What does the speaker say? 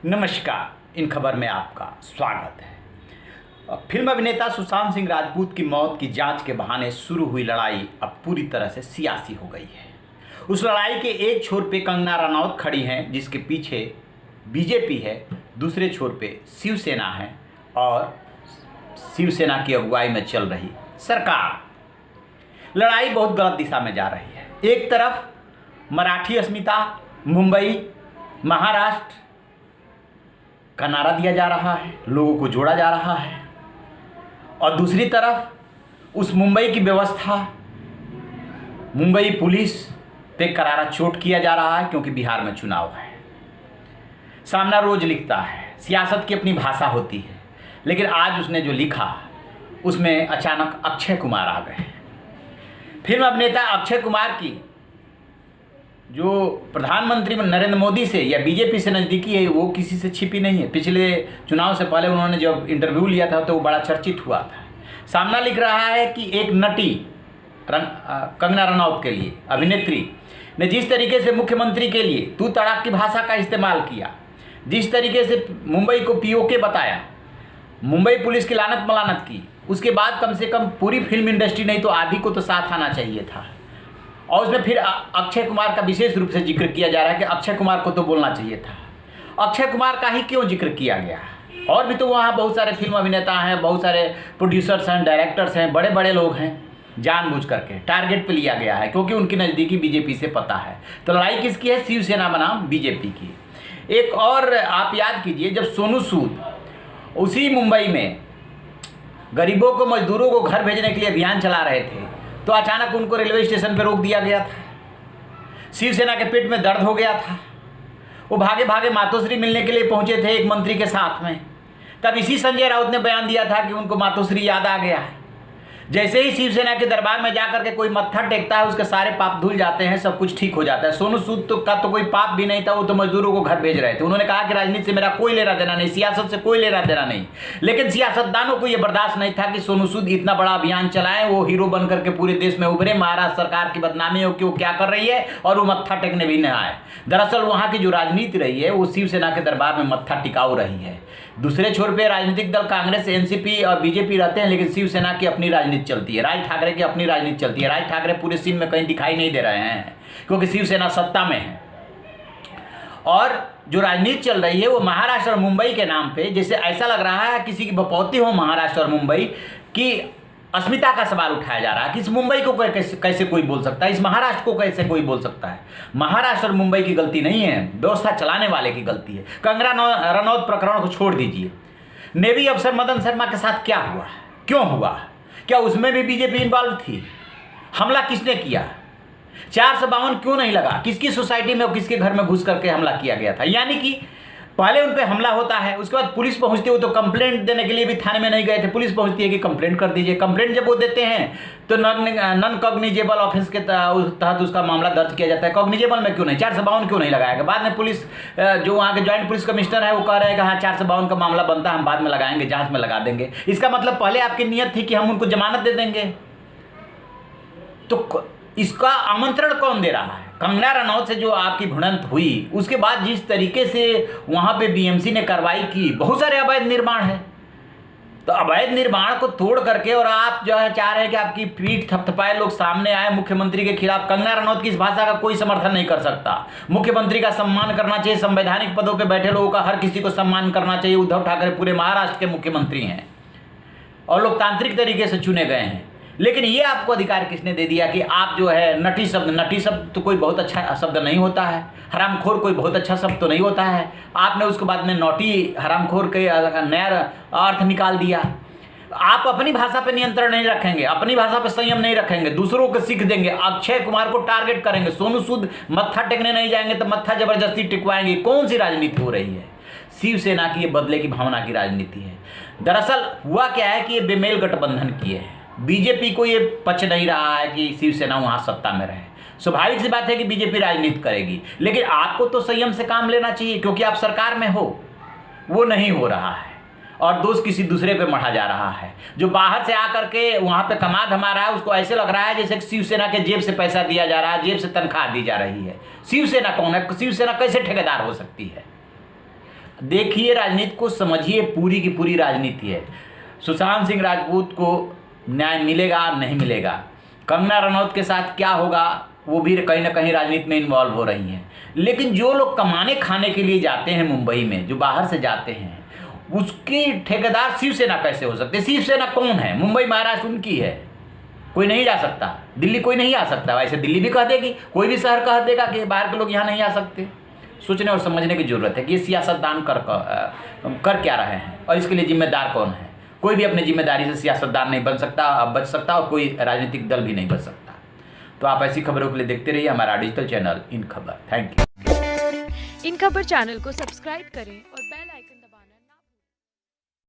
नमस्कार। इन खबर में आपका स्वागत है। फिल्म अभिनेता सुशांत सिंह राजपूत की मौत की जांच के बहाने शुरू हुई लड़ाई अब पूरी तरह से सियासी हो गई है। उस लड़ाई के एक छोर पे कंगना रनौत खड़ी हैं, जिसके पीछे बीजेपी है, दूसरे छोर पे शिवसेना है और शिवसेना की अगुवाई में चल रही सरकार। लड़ाई बहुत गलत दिशा में जा रही है। एक तरफ मराठी अस्मिता, मुंबई, महाराष्ट्र का नारा दिया जा रहा है, लोगों को जोड़ा जा रहा है, और दूसरी तरफ उस मुंबई की व्यवस्था, मुंबई पुलिस पे करारा चोट किया जा रहा है, क्योंकि बिहार में चुनाव है। सामना रोज लिखता है, सियासत की अपनी भाषा होती है, लेकिन आज उसने जो लिखा उसमें अचानक अक्षय कुमार आ गए। फिल्म अभिनेता अक्षय कुमार की जो प्रधानमंत्री नरेंद्र मोदी से या बीजेपी से नज़दीकी है, वो किसी से छिपी नहीं है। पिछले चुनाव से पहले उन्होंने जब इंटरव्यू लिया था तो वो बड़ा चर्चित हुआ था। सामना लिख रहा है कि एक नटी कंगना रनौत के लिए, अभिनेत्री ने जिस तरीके से मुख्यमंत्री के लिए तू तड़ाक की भाषा का इस्तेमाल किया, जिस तरीके से मुंबई को पीओके बताया, मुंबई पुलिस की लानत मलानत की, उसके बाद कम से कम पूरी फिल्म इंडस्ट्री नहीं तो आधी को तो साथ आना चाहिए था। और उसमें फिर अक्षय कुमार का विशेष रूप से जिक्र किया जा रहा है कि अक्षय कुमार को तो बोलना चाहिए था। अक्षय कुमार का ही क्यों जिक्र किया गया? और भी तो वहाँ बहुत सारे फिल्म अभिनेता हैं, बहुत सारे प्रोड्यूसर्स हैं, डायरेक्टर्स हैं, बड़े बड़े लोग हैं। जानबूझ करके टारगेट पे लिया गया है, क्योंकि उनकी नज़दीकी बीजेपी से पता है। तो लड़ाई किसकी है? शिवसेना बनाम बीजेपी की। एक और आप याद कीजिए, जब सोनू सूद उसी मुंबई में गरीबों को, मजदूरों को घर भेजने के लिए अभियान चला रहे थे, तो अचानक उनको रेलवे स्टेशन पर रोक दिया गया था। शिवसेना के पेट में दर्द हो गया था। वो भागे भागे मातोश्री मिलने के लिए पहुंचे थे एक मंत्री के साथ में। तब इसी संजय राउत ने बयान दिया था कि उनको मातोश्री याद आ गया है। जैसे ही शिवसेना के दरबार में जाकर के कोई मत्था टेकता है, उसके सारे पाप धुल जाते हैं, सब कुछ ठीक हो जाता है। सोनू सूद का तो कोई पाप भी नहीं था, वो तो मजदूरों को घर भेज रहे थे। उन्होंने कहा कि राजनीति से मेरा कोई लेना देना नहीं, सियासत से कोई लेना देना नहीं। लेकिन सियासतदानों को यह बर्दाश्त नहीं था कि सोनू सूद इतना बड़ा अभियान चलाएं, वो हीरो बन करके पूरे देश में उभरे, महाराष्ट्र सरकार की बदनामी हो कि वो क्या कर रही है, और वो मत्था टेकने भी नहीं आए। दरअसल वहाँ की जो राजनीति रही है वो शिवसेना के दरबार में मत्था टिकाऊ रही है। दूसरे छोर पे राजनीतिक दल कांग्रेस, एनसीपी और बीजेपी रहते हैं, लेकिन शिवसेना की अपनी राजनीति चलती है, राज ठाकरे की अपनी राजनीति चलती है। राज ठाकरे पूरे सीन में कहीं दिखाई नहीं दे रहे हैं, क्योंकि शिवसेना सत्ता में है। और जो राजनीति चल रही है वो महाराष्ट्र और मुंबई के नाम पे, जैसे ऐसा लग रहा है किसी की बपौती हो महाराष्ट्र और मुंबई की अस्मिता का सवाल उठाया जा रहा है कि इस मुंबई को कैसे कोई बोल सकता है, इस महाराष्ट्र को कैसे कोई बोल सकता है। महाराष्ट्र और मुंबई की गलती नहीं है, व्यवस्था चलाने वाले की गलती है। कंगना रनौत प्रकरण को छोड़ दीजिए, नेवी अफसर मदन शर्मा के साथ क्या हुआ, क्यों हुआ, क्या उसमें भी बीजेपी इन्वॉल्व थी? हमला किसने किया? 452 क्यों नहीं लगा? किसकी सोसाइटी में और किसके घर में घुस करके हमला किया गया था? यानी कि पहले उन पे हमला होता है, उसके बाद पुलिस पहुंचती है। वो तो कंप्लेंट देने के लिए भी थाने में नहीं गए थे, पुलिस पहुंचती है कि कंप्लेंट कर दीजिए। कंप्लेंट जब वो देते हैं तो नॉन कॉग्निजेबल ऑफेंस के तहत उसका मामला दर्ज किया जाता है। कॉग्निजेबल में क्यों नहीं? 452 क्यों नहीं लगाया गया? बाद में पुलिस जो वहाँ के ज्वाइंट पुलिस कमिश्नर है वो कह रहे हैं कि हाँ 452 का मामला बनता है, हम बाद में लगाएंगे, जाँच में लगा देंगे। इसका मतलब पहले आपकी नीयत थी कि हम उनको जमानत दे देंगे। तो इसका आमंत्रण कौन दे रहा है? कंगना रनौत से जो आपकी भिड़ंत हुई, उसके बाद जिस तरीके से वहाँ पे बीएमसी ने कार्रवाई की, बहुत सारे अवैध निर्माण है। तो अवैध निर्माण को तोड़ करके और आप जो है चाह रहे हैं कि आपकी पीठ थपथपाए लोग सामने आए मुख्यमंत्री के खिलाफ। कंगना रनौत की इस भाषा का कोई समर्थन नहीं कर सकता। मुख्यमंत्री का सम्मान करना चाहिए, संवैधानिक पदों पर बैठे लोगों का हर किसी को सम्मान करना चाहिए। उद्धव ठाकरे पूरे महाराष्ट्र के मुख्यमंत्री हैं और लोकतांत्रिक तरीके से चुने गए हैं। लेकिन ये आपको अधिकार किसने दे दिया कि आप जो है नटी शब्द तो कोई बहुत अच्छा शब्द नहीं होता है, हरामखोर कोई बहुत अच्छा शब्द तो नहीं होता है। आपने उसके बाद में नोटी हरामखोर के नया अर्थ निकाल दिया। आप अपनी भाषा पे नियंत्रण नहीं रखेंगे, अपनी भाषा पे संयम नहीं रखेंगे, दूसरों को सीख देंगे, अक्षय कुमार को टारगेट करेंगे, सोनू सूद मत्था टेकने नहीं जाएंगे तो मत्था जबरदस्ती टिकवाएंगे। कौन सी राजनीति हो रही है? शिवसेना की ये बदले की भावना की राजनीति है। दरअसल हुआ क्या है कि ये बेमेल गठबंधन किए हैं। बीजेपी को ये पच नहीं रहा है कि शिवसेना वहाँ सत्ता में रहे। स्वाभाविक सी बात है कि बीजेपी राजनीति करेगी, लेकिन आपको तो संयम से काम लेना चाहिए, क्योंकि आप सरकार में हो। वो नहीं हो रहा है और दोष किसी दूसरे पे मढ़ा जा रहा है। जो बाहर से आकर के वहाँ पे कमा धमा रहा है, उसको ऐसे लग रहा है जैसे शिवसेना के जेब से पैसा दिया जा रहा है, जेब से तनख्वाह दी जा रही है। शिवसेना कौन है? शिवसेना कैसे ठेकेदार हो सकती है? देखिए राजनीति को समझिए, पूरी की पूरी राजनीति है। सुशांत सिंह राजपूत को न्याय मिलेगा नहीं मिलेगा, कंगना रनौत के साथ क्या होगा, वो भी कहीं ना कहीं राजनीति में इन्वॉल्व हो रही हैं। लेकिन जो लोग कमाने खाने के लिए जाते हैं मुंबई में, जो बाहर से जाते हैं, उसके ठेकेदार शिवसेना कैसे हो सकते? शिवसेना कौन है? मुंबई महाराष्ट्र उनकी है, कोई नहीं जा सकता। दिल्ली कोई नहीं आ सकता। वैसे दिल्ली भी कह देगी, कोई भी शहर कह देगा कि बाहर के लोग यहाँ नहीं आ सकते। सोचने और समझने की जरूरत है कि ये सियासतदान कर क्या रहे हैं और इसके लिए जिम्मेदार कौन है। कोई भी अपनी जिम्मेदारी से सियासतदान नहीं बन सकता, बच सकता, और कोई राजनीतिक दल भी नहीं बच सकता। तो आप ऐसी खबरों के लिए देखते रहिए हमारा डिजिटल चैनल इन खबर। Thank you. इन खबर चैनल को सब्सक्राइब करें और